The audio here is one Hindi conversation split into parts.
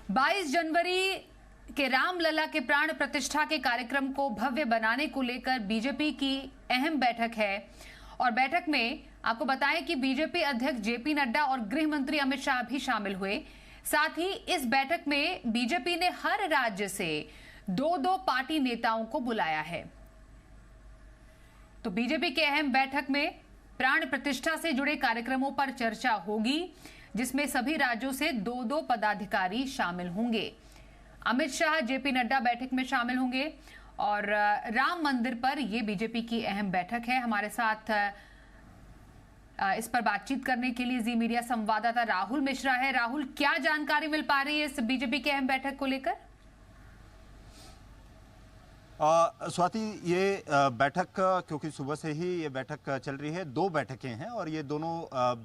22 जनवरी के रामलला के प्राण प्रतिष्ठा के कार्यक्रम को भव्य बनाने को लेकर बीजेपी की अहम बैठक है और बैठक में आपको बताएं कि बीजेपी अध्यक्ष जेपी नड्डा और गृह मंत्री अमित शाह भी शामिल हुए। साथ ही इस बैठक में बीजेपी ने हर राज्य से दो पार्टी नेताओं को बुलाया है। तो बीजेपी के अहम बैठक में प्राण प्रतिष्ठा से जुड़े कार्यक्रमों पर चर्चा होगी, जिसमें सभी राज्यों से दो पदाधिकारी शामिल होंगे। अमित शाह, जेपी नड्डा बैठक में शामिल होंगे और राम मंदिर पर यह बीजेपी की अहम बैठक है। हमारे साथ इस पर बातचीत करने के लिए जी मीडिया संवाददाता राहुल मिश्रा है। राहुल, क्या जानकारी मिल पा रही है इस बीजेपी की अहम बैठक को लेकर? स्वाति, ये बैठक क्योंकि सुबह से ही ये बैठक चल रही है, दो बैठकें हैं और ये दोनों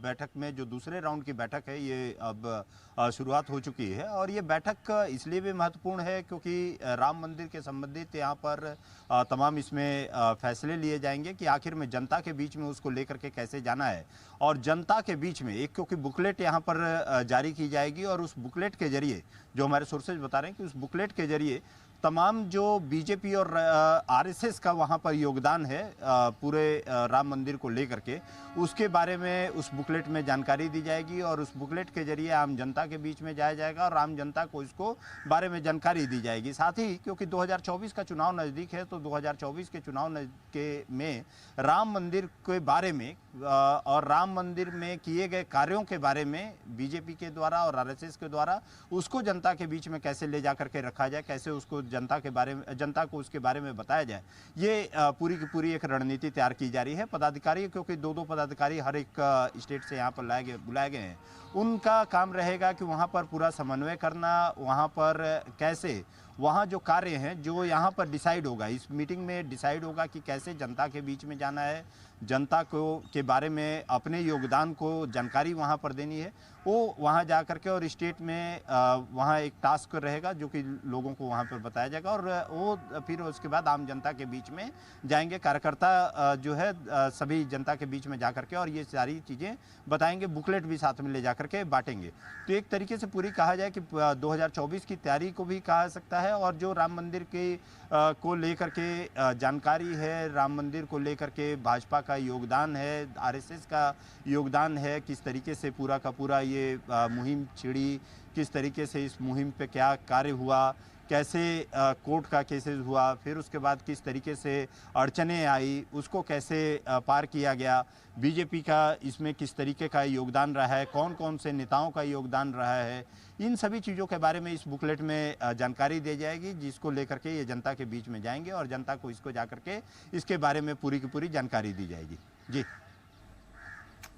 बैठक में जो दूसरे राउंड की बैठक है ये अब शुरुआत हो चुकी है। और ये बैठक इसलिए भी महत्वपूर्ण है क्योंकि राम मंदिर के संबंधित यहाँ पर तमाम इसमें फैसले लिए जाएंगे कि आखिर में जनता के बीच में उसको लेकर के कैसे जाना है। और जनता के बीच में एक क्योंकि बुकलेट यहाँ पर जारी की जाएगी और उस बुकलेट के जरिए, जो हमारे सोर्सेज बता रहे हैं कि उस बुकलेट के जरिए तमाम जो बीजेपी और आरएसएस का वहाँ पर योगदान है पूरे राम मंदिर को लेकर के, उसके बारे में उस बुकलेट में जानकारी दी जाएगी और उस बुकलेट के जरिए आम जनता के बीच में जाया जाएगा और आम जनता को इसको बारे में जानकारी दी जाएगी। साथ ही क्योंकि 2024 का चुनाव नज़दीक है तो 2024 के चुनाव में राम मंदिर के बारे में और राम मंदिर में किए गए कार्यों के बारे में बीजेपी के द्वारा और आरएसएस के द्वारा उसको जनता के बीच में कैसे ले जा करके रखा जाए, कैसे उसको जनता को उसके बारे में बताया जाए, ये पूरी की पूरी एक रणनीति तैयार की जा रही है। पदाधिकारी, क्योंकि दो पदाधिकारी हर एक स्टेट से यहाँ पर बुलाए गए हैं, उनका काम रहेगा कि वहाँ पर पूरा समन्वय करना, वहाँ पर कैसे वहाँ जो कार्य हैं जो यहाँ पर डिसाइड होगा, इस मीटिंग में डिसाइड होगा कि कैसे जनता के बीच में जाना है, जनता को के बारे में अपने योगदान को जानकारी वहाँ पर देनी है। वो वहाँ जा करके और स्टेट में वहाँ एक टास्क रहेगा जो कि लोगों को वहाँ पर बताया जाएगा और वो फिर उसके बाद आम जनता के बीच में जाएंगे। कार्यकर्ता जो है सभी जनता के बीच में जा करके और ये सारी चीज़ें बताएंगे, बुकलेट भी साथ में ले जा करके बांटेंगे। तो एक तरीके से पूरी कहा जाए कि 2024 की तैयारी को भी कहा सकता है और जो राम मंदिर के को लेकर के जानकारी है, राम मंदिर को लेकर के भाजपा का योगदान है, आरएसएस का योगदान है, किस तरीके से पूरा का पूरा ये मुहिम छिड़ी, किस तरीके से इस मुहिम पे क्या कार्य हुआ, कैसे कोर्ट का केसेस हुआ, फिर उसके बाद किस तरीके से अड़चने आई, उसको कैसे पार किया गया, बीजेपी का इसमें किस तरीके का योगदान रहा है, कौन कौन से नेताओं का योगदान रहा है, इन सभी चीज़ों के बारे में इस बुकलेट में जानकारी दी जाएगी, जिसको लेकर के ये जनता के बीच में जाएंगे और जनता को इसको जा करके इसके बारे में पूरी की पूरी जानकारी दी जाएगी।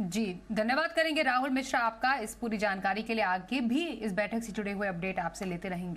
जी, धन्यवाद करेंगे राहुल मिश्रा आपका इस पूरी जानकारी के लिए। आगे भी इस बैठक से जुड़े हुए अपडेट आपसे लेते रहेंगे।